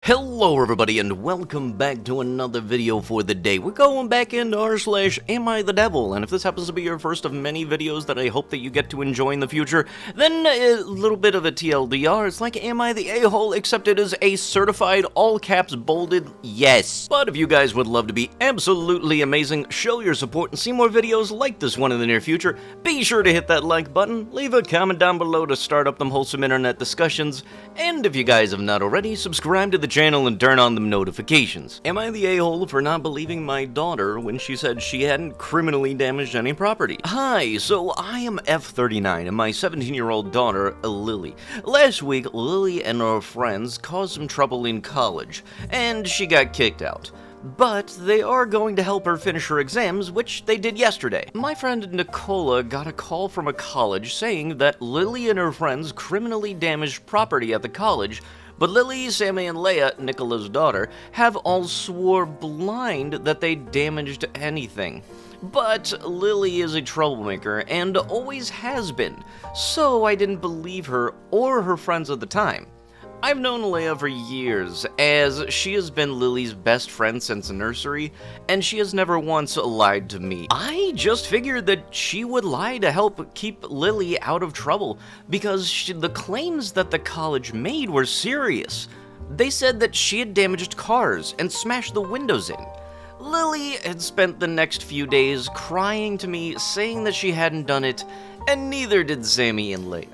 Hello everybody and welcome back to another video for the day. We're going back into r/AmITheDevil, and if this happens to be your first of many videos that I hope that you get to enjoy in the future, then a little bit of a TLDR, it's like Am I the A-hole, except it is a certified all caps bolded yes. But if you guys would love to be absolutely amazing, show your support and see more videos like this one in the near future, be sure to hit that like button, leave a comment down below to start up them wholesome internet discussions, and if you guys have not already, subscribe to the channel and turn on them notifications. Am I the a-hole for not believing my daughter when she said she hadn't criminally damaged any property? Hi, so I am F39 and my 17-year-old daughter, Lily. Last week, Lily and her friends caused some trouble in college, and she got kicked out. But they are going to help her finish her exams, which they did yesterday. My friend Nicola got a call from a college saying that Lily and her friends criminally damaged property at the college, but Lily, Sammy, and Leia, Nicola's daughter, have all swore blind that they damaged anything. But Lily is a troublemaker and always has been, so I didn't believe her or her friends at the time. I've known Leia for years, as she has been Lily's best friend since nursery, and she has never once lied to me. I just figured that she would lie to help keep Lily out of trouble, because the claims that the college made were serious. They said that she had damaged cars and smashed the windows in. Lily had spent the next few days crying to me, saying that she hadn't done it, and neither did Sammy and Leia.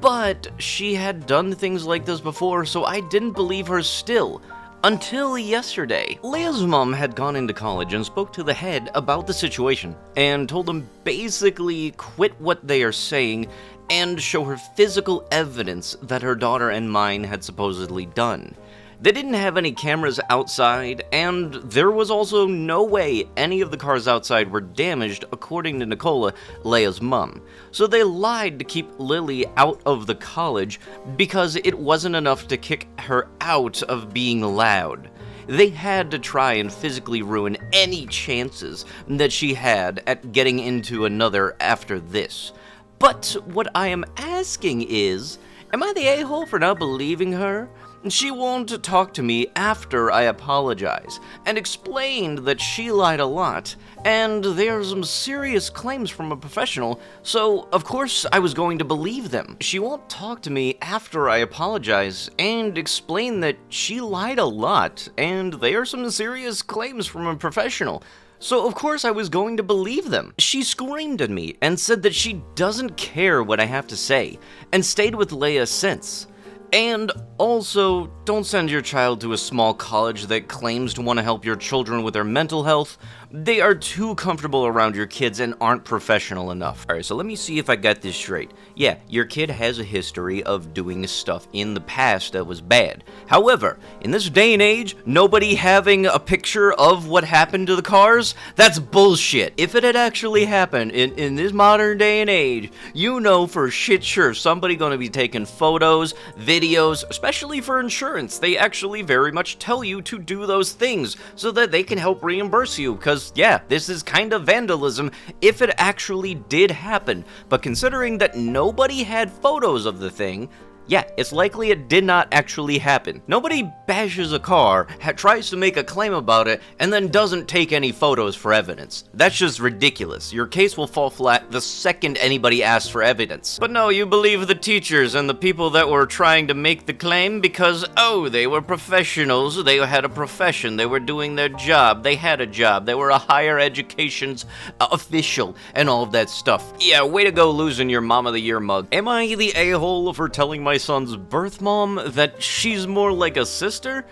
But she had done things like this before, so I didn't believe her still. Until yesterday. Leia's mom had gone into college and spoke to the head about the situation, and told them basically quit what they are saying and show her physical evidence that her daughter and mine had supposedly done. They didn't have any cameras outside, and there was also no way any of the cars outside were damaged, according to Nicola, Leia's mom. So they lied to keep Lily out of the college because it wasn't enough to kick her out of being loud. They had to try and physically ruin any chances that she had at getting into another after this. But what I am asking is, am I the a-hole for not believing her? She won't talk to me after I apologize, and explained that she lied a lot, and there are some serious claims from a professional, so of course I was going to believe them. She won't talk to me after I apologize, and explain that she lied a lot, and there are some serious claims from a professional. So of course I was going to believe them. She screamed at me and said that she doesn't care what I have to say, and stayed with Leia since. And also, don't send your child to a small college that claims to want to help your children with their mental health. They are too comfortable around your kids and aren't professional enough. Alright, so let me see if I got this straight. Yeah, your kid has a history of doing stuff in the past that was bad. However, in this day and age, nobody having a picture of what happened to the cars? That's bullshit. If it had actually happened in this modern day and age, you know for shit sure somebody gonna be taking photos, videos, especially for insurance. They actually very much tell you to do those things so that they can help reimburse you, because yeah, this is kind of vandalism if it actually did happen. But considering that nobody had photos of the thing, yeah, it's likely it did not actually happen. Nobody bashes a car, tries to make a claim about it, and then doesn't take any photos for evidence. That's just ridiculous. Your case will fall flat the second anybody asks for evidence. But no, you believe the teachers and the people that were trying to make the claim because, oh, they were professionals, they had a profession, they were doing their job, they had a job, they were a higher education's official, and all of that stuff. Yeah, way to go losing your Mom of the Year mug. Am I the a-hole for telling my son's birth mom that she's more like a sister?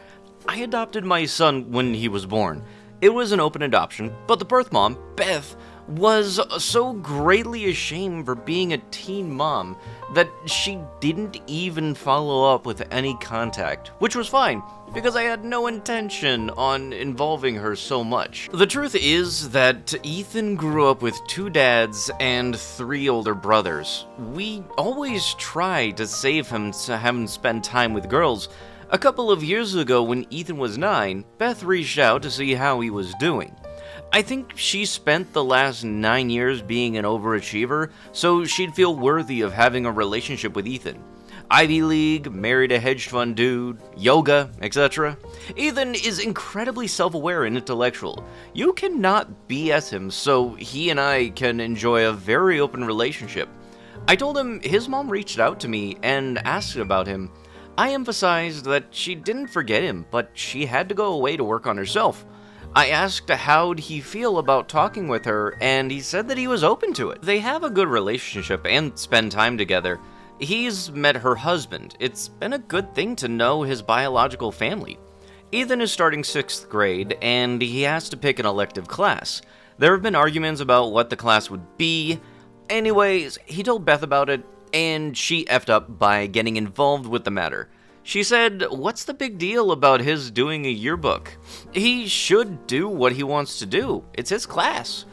I adopted my son when he was born. It was an open adoption, but the birth mom, Beth, was so greatly ashamed for being a teen mom that she didn't even follow up with any contact, which was fine, because I had no intention on involving her so much. The truth is that Ethan grew up with 2 dads and 3 older brothers. We always tried to save him to have him spend time with girls. A couple of years ago, when Ethan was 9, Beth reached out to see how he was doing. I think she spent the last 9 years being an overachiever, so she'd feel worthy of having a relationship with Ethan. Ivy League, married a hedge fund dude, yoga, etc. Ethan is incredibly self-aware and intellectual. You cannot BS him, so he and I can enjoy a very open relationship. I told him his mom reached out to me and asked about him. I emphasized that she didn't forget him, but she had to go away to work on herself. I asked how'd he feel about talking with her, and he said that he was open to it. They have a good relationship and spend time together. He's met her husband. It's been a good thing to know his biological family. Ethan is starting 6th grade, and he has to pick an elective class. There have been arguments about what the class would be. Anyways, he told Beth about it, and she effed up by getting involved with the matter. She said, what's the big deal about his doing a yearbook? He should do what he wants to do. It's his class.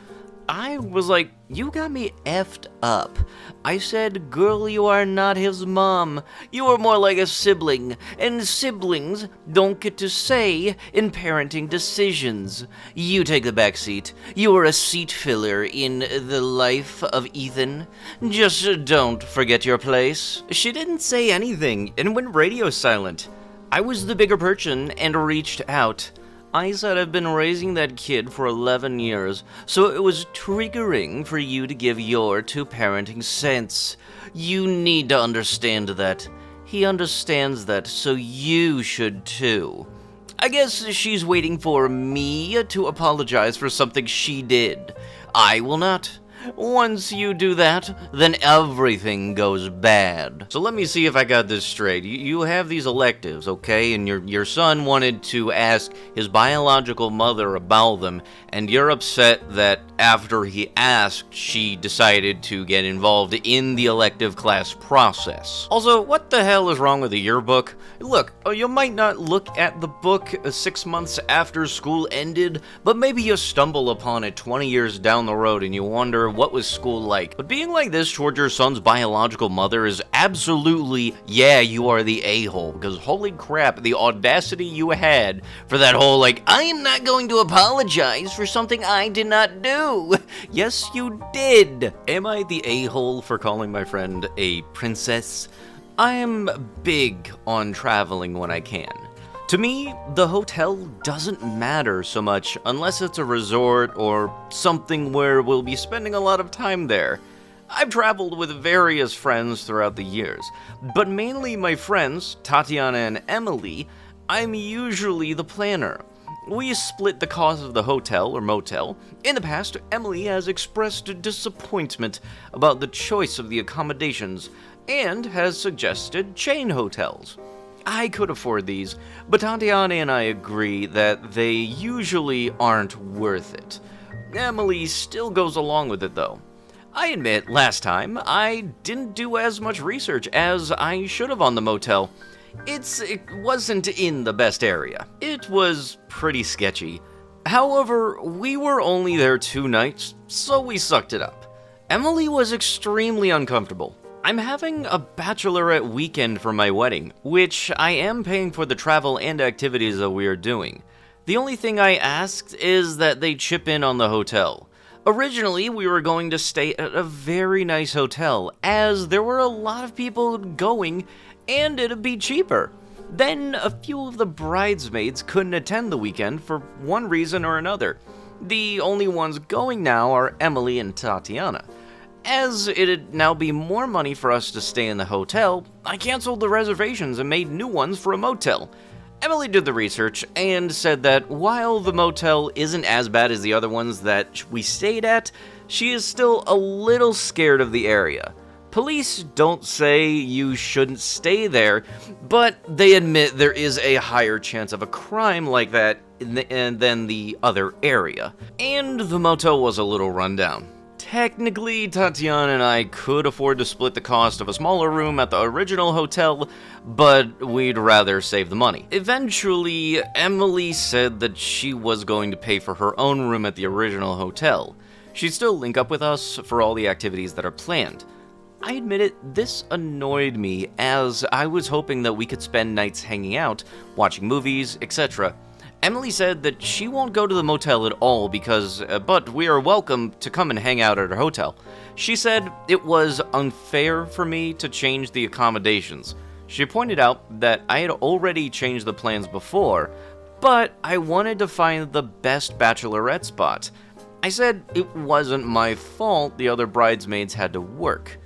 I was like, you got me effed up. I said, girl, you are not his mom. You are more like a sibling, and siblings don't get to say in parenting decisions. You take the back seat. You are a seat filler in the life of Ethan. Just don't forget your place. She didn't say anything and went radio silent. I was the bigger person and reached out. I said I've been raising that kid for 11 years, so it was triggering for you to give your 2 parenting cents. You need to understand that. He understands that, so you should too. I guess she's waiting for me to apologize for something she did. I will not. Once you do that, then everything goes bad. So let me see if I got this straight. You have these electives, okay? And your son wanted to ask his biological mother about them, and you're upset that after he asked, she decided to get involved in the elective class process. Also, what the hell is wrong with the yearbook? Look, you might not look at the book 6 months after school ended, but maybe you stumble upon it 20 years down the road and you wonder what was school like. But being like this towards your son's biological mother is absolutely, yeah, you are the a-hole, because holy crap, the audacity you had for that whole, like, I am not going to apologize for something I did not do. Yes, you did. Am I the a-hole for calling my friend a princess? I am big on traveling when I can. To me, the hotel doesn't matter so much unless it's a resort or something where we'll be spending a lot of time there. I've traveled with various friends throughout the years, but mainly my friends, Tatiana and Emily, I'm usually the planner. We split the cost of the hotel or motel. In the past, Emily has expressed disappointment about the choice of the accommodations and has suggested chain hotels. I could afford these, but Tatiana and I agree that they usually aren't worth it. Emily still goes along with it though. I admit, last time, I didn't do as much research as I should have on the motel. It wasn't in the best area. It was pretty sketchy. However, we were only there 2 nights, so we sucked it up. Emily was extremely uncomfortable. I'm having a bachelorette weekend for my wedding, which I am paying for the travel and activities that we are doing. The only thing I asked is that they chip in on the hotel. Originally, we were going to stay at a very nice hotel, as there were a lot of people going, and it'd be cheaper. Then, a few of the bridesmaids couldn't attend the weekend for one reason or another. The only ones going now are Emily and Tatiana. As it'd now be more money for us to stay in the hotel, I canceled the reservations and made new ones for a motel. Emily did the research and said that while the motel isn't as bad as the other ones that we stayed at, she is still a little scared of the area. Police don't say you shouldn't stay there, but they admit there is a higher chance of a crime like that than the other area. And the motel was a little rundown. Technically, Tatiana and I could afford to split the cost of a smaller room at the original hotel, but we'd rather save the money. Eventually, Emily said that she was going to pay for her own room at the original hotel. She'd still link up with us for all the activities that are planned. I admit it, this annoyed me, as I was hoping that we could spend nights hanging out, watching movies, etc. Emily said that she won't go to the motel at all because, but we are welcome to come and hang out at her hotel. She said it was unfair for me to change the accommodations. She pointed out that I had already changed the plans before, but I wanted to find the best bachelorette spot. I said it wasn't my fault the other bridesmaids had to work.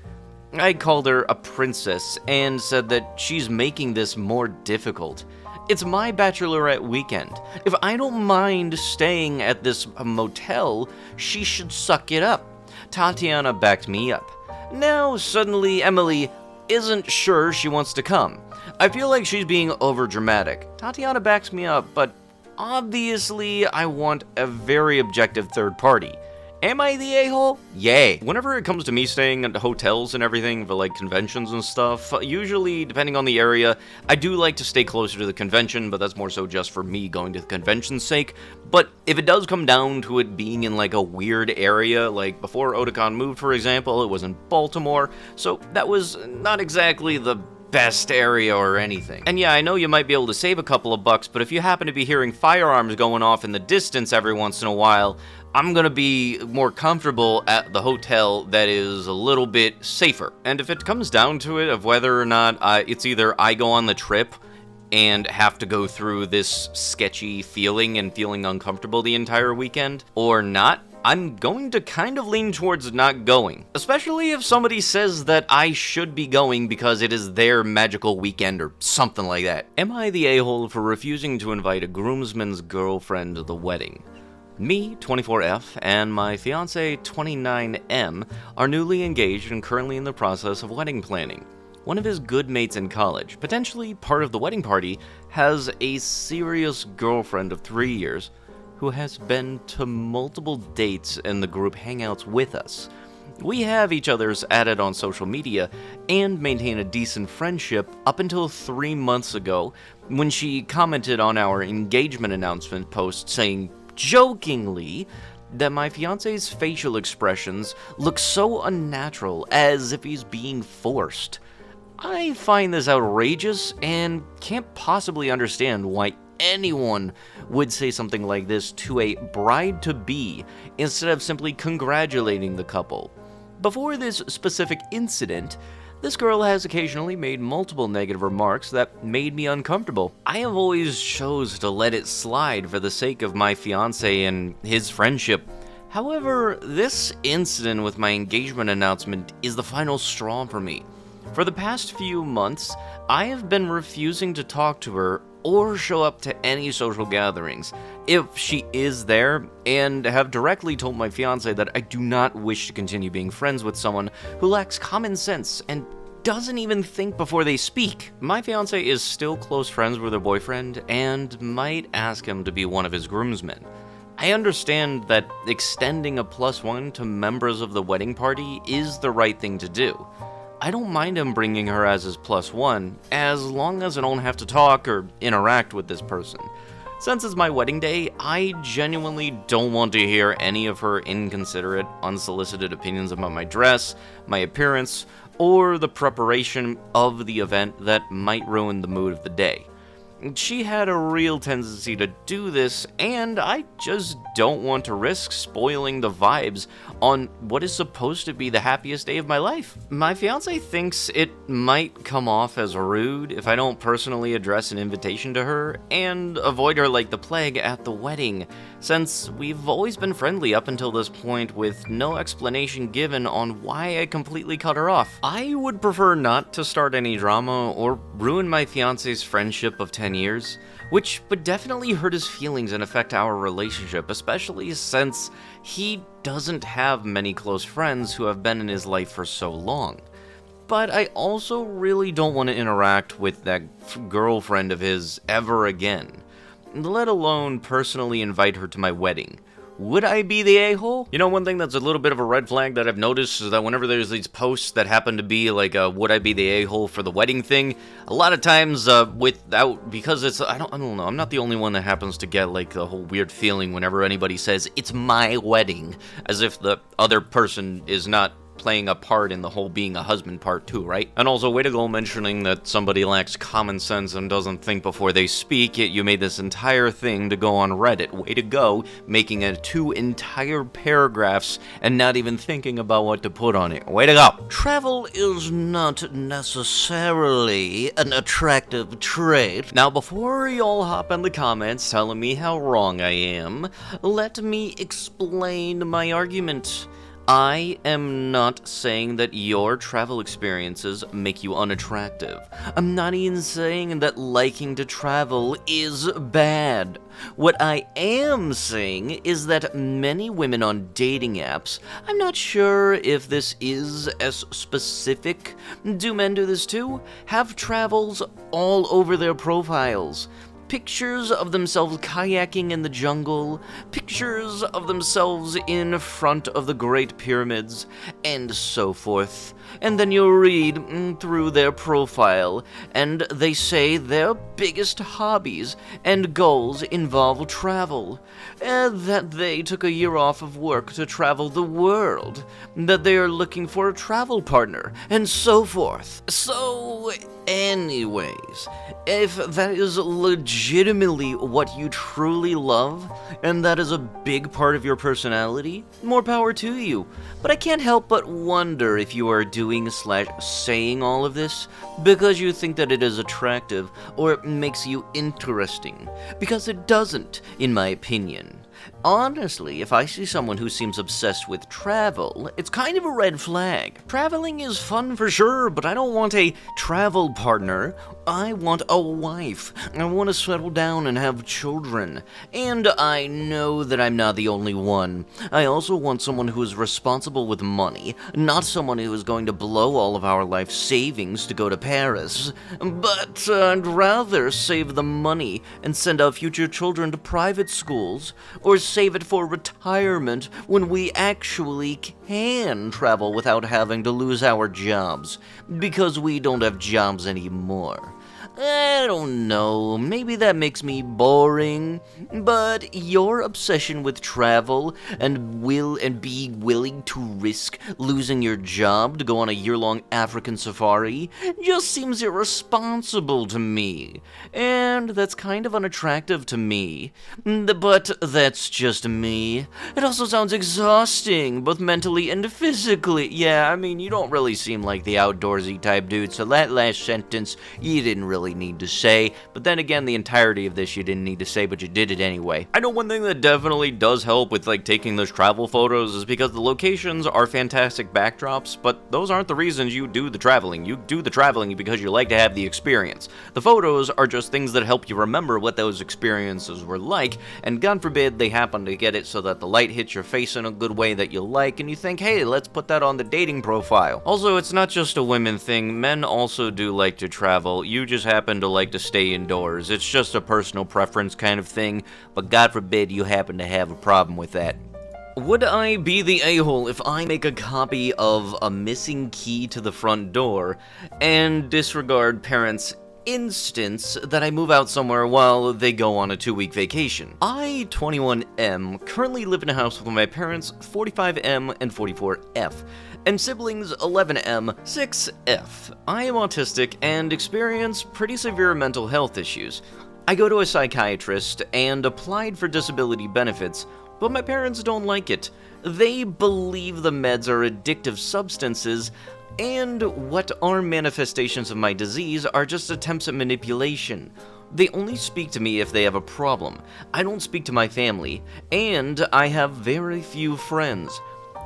I called her a princess and said that she's making this more difficult. It's my bachelorette weekend. If I don't mind staying at this motel, she should suck it up. Tatiana backed me up. Now, suddenly, Emily isn't sure she wants to come. I feel like she's being overdramatic. Tatiana backs me up, but obviously I want a very objective third party. Am I the a-hole? Yay. Whenever it comes to me staying at hotels and everything for like conventions and stuff, usually, depending on the area, I do like to stay closer to the convention, but that's more so just for me going to the convention's sake. But if it does come down to it being in like a weird area, like before Otakon moved, for example, it was in Baltimore, so that was not exactly the best area or anything. And yeah, I know you might be able to save a couple of bucks, but if you happen to be hearing firearms going off in the distance every once in a while, I'm gonna be more comfortable at the hotel that is a little bit safer. And if it comes down to it of whether or not it's either I go on the trip and have to go through this sketchy feeling and feeling uncomfortable the entire weekend, or not, I'm going to kind of lean towards not going. Especially if somebody says that I should be going because it is their magical weekend or something like that. Am I the a-hole for refusing to invite a groomsman's girlfriend to the wedding? Me, 24F, and my fiancé, 29M, are newly engaged and currently in the process of wedding planning. One of his good mates in college, potentially part of the wedding party, has a serious girlfriend of 3 years who has been to multiple dates and the group hangouts with us. We have each other's added on social media and maintain a decent friendship up until 3 months ago when she commented on our engagement announcement post saying, jokingly, that my fiancé's facial expressions look so unnatural, as if he's being forced. I find this outrageous and can't possibly understand why anyone would say something like this to a bride-to-be instead of simply congratulating the couple. Before this specific incident, this girl has occasionally made multiple negative remarks that made me uncomfortable. I have always chose to let it slide for the sake of my fiancé and his friendship. However, this incident with my engagement announcement is the final straw for me. For the past few months, I have been refusing to talk to her or show up to any social gatherings if she is there, and have directly told my fiancé that I do not wish to continue being friends with someone who lacks common sense and doesn't even think before they speak. My fiancé is still close friends with her boyfriend and might ask him to be one of his groomsmen. I understand that extending a +1 to members of the wedding party is the right thing to do. I don't mind him bringing her as his +1, as long as I don't have to talk or interact with this person. Since it's my wedding day, I genuinely don't want to hear any of her inconsiderate, unsolicited opinions about my dress, my appearance, or the preparation of the event that might ruin the mood of the day. She had a real tendency to do this, and I just don't want to risk spoiling the vibes on what is supposed to be the happiest day of my life. My fiancé thinks it might come off as rude if I don't personally address an invitation to her and avoid her like the plague at the wedding, since we've always been friendly up until this point with no explanation given on why I completely cut her off. I would prefer not to start any drama or ruin my fiancé's friendship of 10 years, which would definitely hurt his feelings and affect our relationship, especially since he doesn't have many close friends who have been in his life for so long. But I also really don't want to interact with that girlfriend of his ever again, let alone personally invite her to my wedding. Would I be the a-hole? You know, one thing that's a little bit of a red flag that I've noticed is that whenever there's these posts that happen to be like a would I be the a-hole for the wedding thing, a lot of times because it's, I don't know, I'm not the only one that happens to get like the whole weird feeling whenever anybody says it's my wedding, as if the other person is not playing a part in the whole being a husband part too, right? And also, way to go mentioning that somebody lacks common sense and doesn't think before they speak, yet you made this entire thing to go on Reddit. Way to go, making it 2 entire paragraphs and not even thinking about what to put on it. Way to go! Travel is not necessarily an attractive trait. Now, before y'all hop in the comments telling me how wrong I am, let me explain my argument. I am not saying that your travel experiences make you unattractive. I'm not even saying that liking to travel is bad. What I am saying is that many women on dating apps, I'm not sure if this is as specific, do men do this too? Have travels all over their profiles. Pictures of themselves kayaking in the jungle, pictures of themselves in front of the Great Pyramids, and so forth. And then you'll read through their profile, and they say their biggest hobbies and goals involve travel, that they took a year off of work to travel the world, that they are looking for a travel partner, and so forth. So, anyways, if that is legitimately what you truly love, and that is a big part of your personality, more power to you. But I can't help but wonder if you are doing/saying all of this because you think that it is attractive or it makes you interesting, because it doesn't, in my opinion. Honestly, if I see someone who seems obsessed with travel, it's kind of a red flag. Traveling is fun for sure, but I don't want a travel partner. I want a wife. I want to settle down and have children. And I know that I'm not the only one. I also want someone who is responsible with money, not someone who is going to blow all of our life savings to go to Paris. But I'd rather save the money and send our future children to private schools, or save it for retirement when we actually can travel without having to lose our jobs, because we don't have jobs anymore. I don't know, maybe that makes me boring, but your obsession with travel and being willing to risk losing your job to go on a year-long African safari just seems irresponsible to me, and that's kind of unattractive to me, but that's just me. It also sounds exhausting, both mentally and physically. Yeah, I mean, you don't really seem like the outdoorsy type dude, so that last sentence, you didn't really need to say, but then again, the entirety of this you didn't need to say, but you did it anyway. I know one thing that definitely does help with taking those travel photos is because the locations are fantastic backdrops, but those aren't the reasons you do the traveling. You do the traveling because you like to have the experience. The photos are just things that help you remember what those experiences were like, and God forbid they happen to get it so that the light hits your face in a good way that you like, and you think, hey, let's put that on the dating profile. Also, it's not just a women thing. Men also do like to travel. You just happen to like to stay indoors. It's just a personal preference kind of thing, but God forbid you happen to have a problem with that. Would I be the a-hole if I make a copy of a missing key to the front door and disregard parents' instance that I move out somewhere while they go on a 2-week vacation? I, 21M, currently live in a house with my parents, 45M and 44F, and siblings 11M, 6F. I am autistic and experience pretty severe mental health issues. I go to a psychiatrist and applied for disability benefits, but my parents don't like it. They believe the meds are addictive substances, and what are manifestations of my disease are just attempts at manipulation. They only speak to me if they have a problem. I don't speak to my family, and I have very few friends.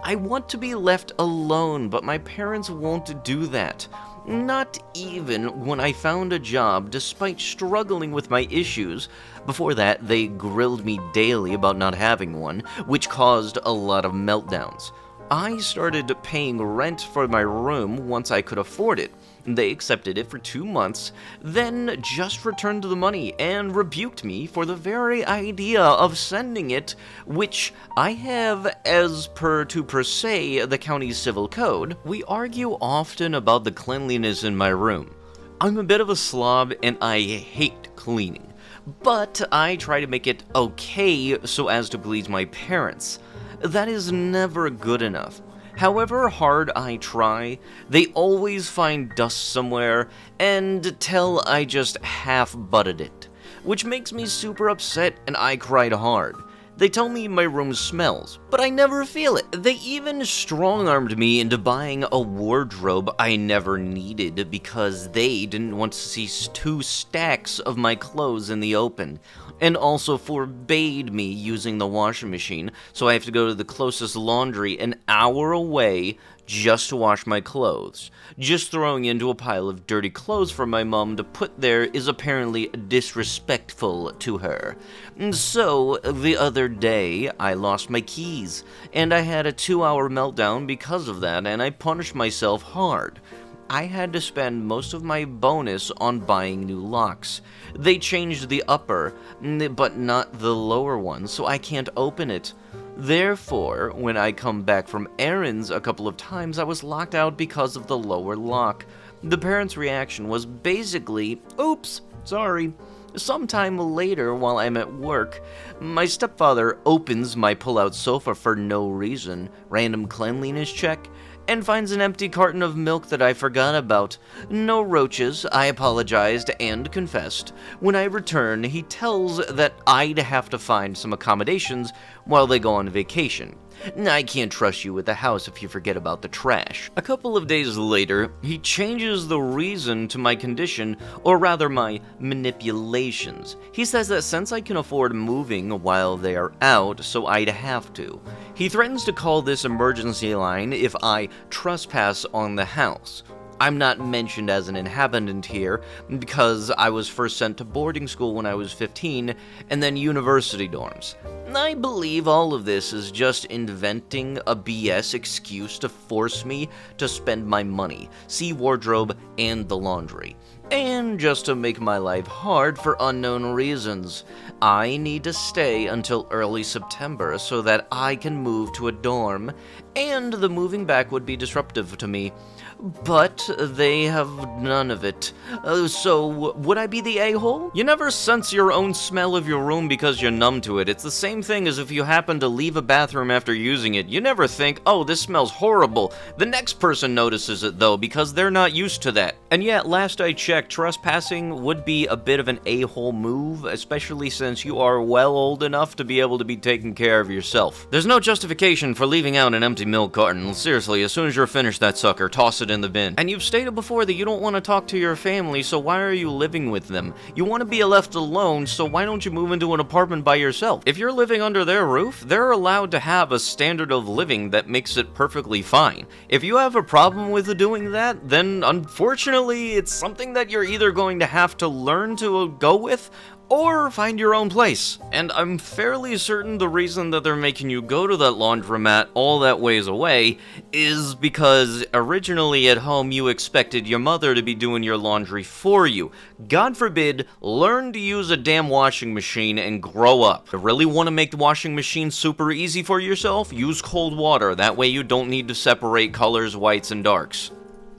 I want to be left alone, but my parents won't do that. Not even when I found a job, despite struggling with my issues. Before that, they grilled me daily about not having one, which caused a lot of meltdowns. I started paying rent for my room once I could afford it. They accepted it for 2 months, then just returned the money and rebuked me for the very idea of sending it, which I have as per se the county's civil code. We argue often about the cleanliness in my room. I'm a bit of a slob and I hate cleaning, but I try to make it okay so as to please my parents. That is never good enough. However hard I try, they always find dust somewhere and tell I just half-butted it, which makes me super upset and I cried hard. They tell me my room smells, but I never feel it. They even strong-armed me into buying a wardrobe I never needed because they didn't want to see 2 stacks of my clothes in the open, and also forbade me using the washing machine, so I have to go to the closest laundry an hour away just to wash my clothes. Just throwing into a pile of dirty clothes for my mom to put there is apparently disrespectful to her. And so, the other day, I lost my keys, and I had a 2-hour meltdown because of that, and I punished myself hard. I had to spend most of my bonus on buying new locks. They changed the upper, but not the lower one, so I can't open it. Therefore, when I come back from errands a couple of times, I was locked out because of the lower lock. The parents' reaction was basically, "Oops, sorry." Sometime later, while I'm at work, my stepfather opens my pull-out sofa for no reason, random cleanliness check, and finds an empty carton of milk that I forgot about. No roaches, I apologized and confessed. When I return, he tells that I'd have to find some accommodations while they go on vacation. I can't trust you with the house if you forget about the trash. A couple of days later, he changes the reason to my condition, or rather my manipulations. He says that since I can afford moving while they are out, so I'd have to. He threatens to call this emergency line if I trespass on the house. I'm not mentioned as an inhabitant here because I was first sent to boarding school when I was 15 and then university dorms. I believe all of this is just inventing a BS excuse to force me to spend my money, see wardrobe and the laundry, and just to make my life hard for unknown reasons. I need to stay until early September so that I can move to a dorm, and the moving back would be disruptive to me. But they have none of it. So, would I be the a-hole? You never sense your own smell of your room because you're numb to it. It's the same thing as if you happen to leave a bathroom after using it. You never think, oh, this smells horrible. The next person notices it, though, because they're not used to that. And yet, last I checked, trespassing would be a bit of an a-hole move, especially since you are well old enough to be able to be taking care of yourself. There's no justification for leaving out an empty milk carton. Seriously, as soon as you're finished that sucker, toss it in the bin. And you've stated before that you don't want to talk to your family, so why are you living with them? You want to be left alone, so why don't you move into an apartment by yourself? If you're living under their roof, they're allowed to have a standard of living that makes it perfectly fine. If you have a problem with doing that, then unfortunately it's something that you're either going to have to learn to go with, or find your own place. And I'm fairly certain the reason that they're making you go to that laundromat all that ways away is because originally at home you expected your mother to be doing your laundry for you. God forbid, learn to use a damn washing machine and grow up. If you really want to make the washing machine super easy for yourself, use cold water. That way you don't need to separate colors, whites, and darks.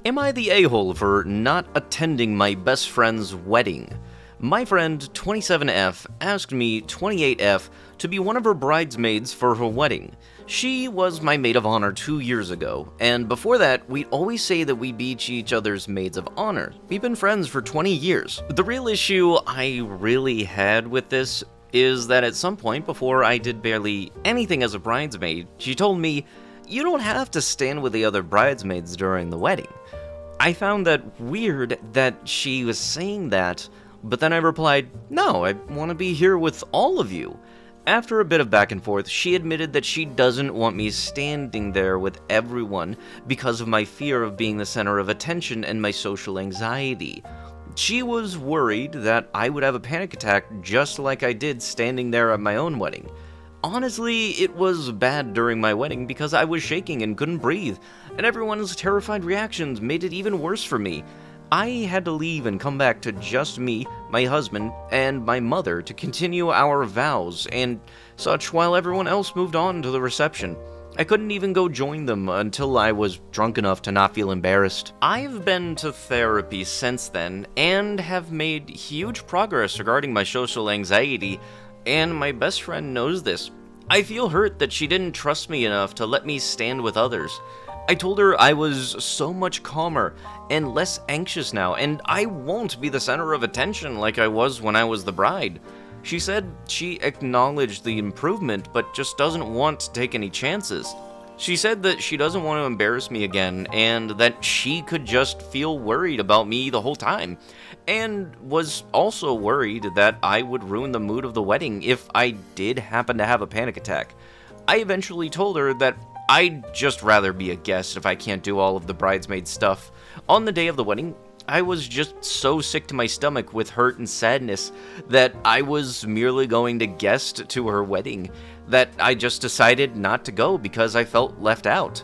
Am I the a-hole for not attending my best friend's wedding? My friend 27F asked me 28F to be one of her bridesmaids for her wedding. She was my maid of honor 2 years ago, and before that, we'd always say that we'd be each other's maids of honor. We've been friends for 20 years. The real issue I really had with this is that at some point before I did barely anything as a bridesmaid, she told me, "You don't have to stand with the other bridesmaids during the wedding." I found that weird that she was saying that, but then I replied, "No, I want to be here with all of you." After a bit of back and forth, she admitted that she doesn't want me standing there with everyone because of my fear of being the center of attention and my social anxiety. She was worried that I would have a panic attack just like I did standing there at my own wedding. Honestly, it was bad during my wedding because I was shaking and couldn't breathe, and everyone's terrified reactions made it even worse for me. I had to leave and come back to just me, my husband, and my mother to continue our vows and such while everyone else moved on to the reception. I couldn't even go join them until I was drunk enough to not feel embarrassed. I've been to therapy since then and have made huge progress regarding my social anxiety, and my best friend knows this. I feel hurt that she didn't trust me enough to let me stand with others. I told her I was so much calmer and less anxious now, and I won't be the center of attention like I was when I was the bride. She said she acknowledged the improvement, but just doesn't want to take any chances. She said that she doesn't want to embarrass me again, and that she could just feel worried about me the whole time, and was also worried that I would ruin the mood of the wedding if I did happen to have a panic attack. I eventually told her that I'd just rather be a guest if I can't do all of the bridesmaid stuff. On the day of the wedding, I was just so sick to my stomach with hurt and sadness that I was merely going to guest to her wedding, that I just decided not to go because I felt left out.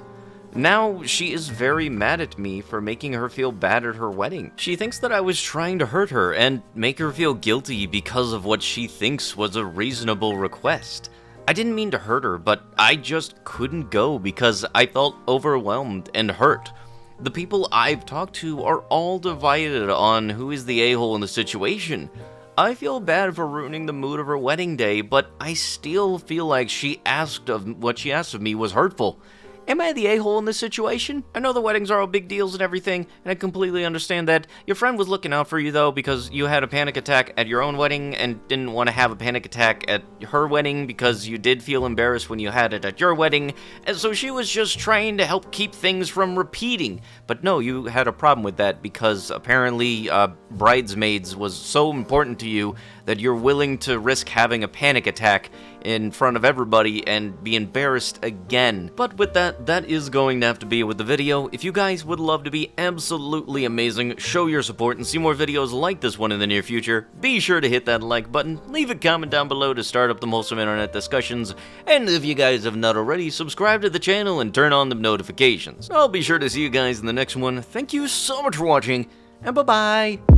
Now, she is very mad at me for making her feel bad at her wedding. She thinks that I was trying to hurt her and make her feel guilty because of what she thinks was a reasonable request. I didn't mean to hurt her, but I just couldn't go because I felt overwhelmed and hurt. The people I've talked to are all divided on who is the a-hole in the situation. I feel bad for ruining the mood of her wedding day, but I still feel like what she asked of me was hurtful. Am I the a-hole in this situation? I know the weddings are all big deals and everything, and I completely understand that. Your friend was looking out for you, though, because you had a panic attack at your own wedding and didn't want to have a panic attack at her wedding because you did feel embarrassed when you had it at your wedding, and so she was just trying to help keep things from repeating. But no, you had a problem with that because apparently Bridesmaids was so important to you that you're willing to risk having a panic attack in front of everybody and be embarrassed again. But with that, that is going to have to be with the video. If you guys would love to be absolutely amazing, show your support, and see more videos like this one in the near future, be sure to hit that like button, leave a comment down below to start up the wholesome internet discussions, and if you guys have not already, subscribe to the channel and turn on the notifications. I'll be sure to see you guys in the next one. Thank you so much for watching, and bye-bye!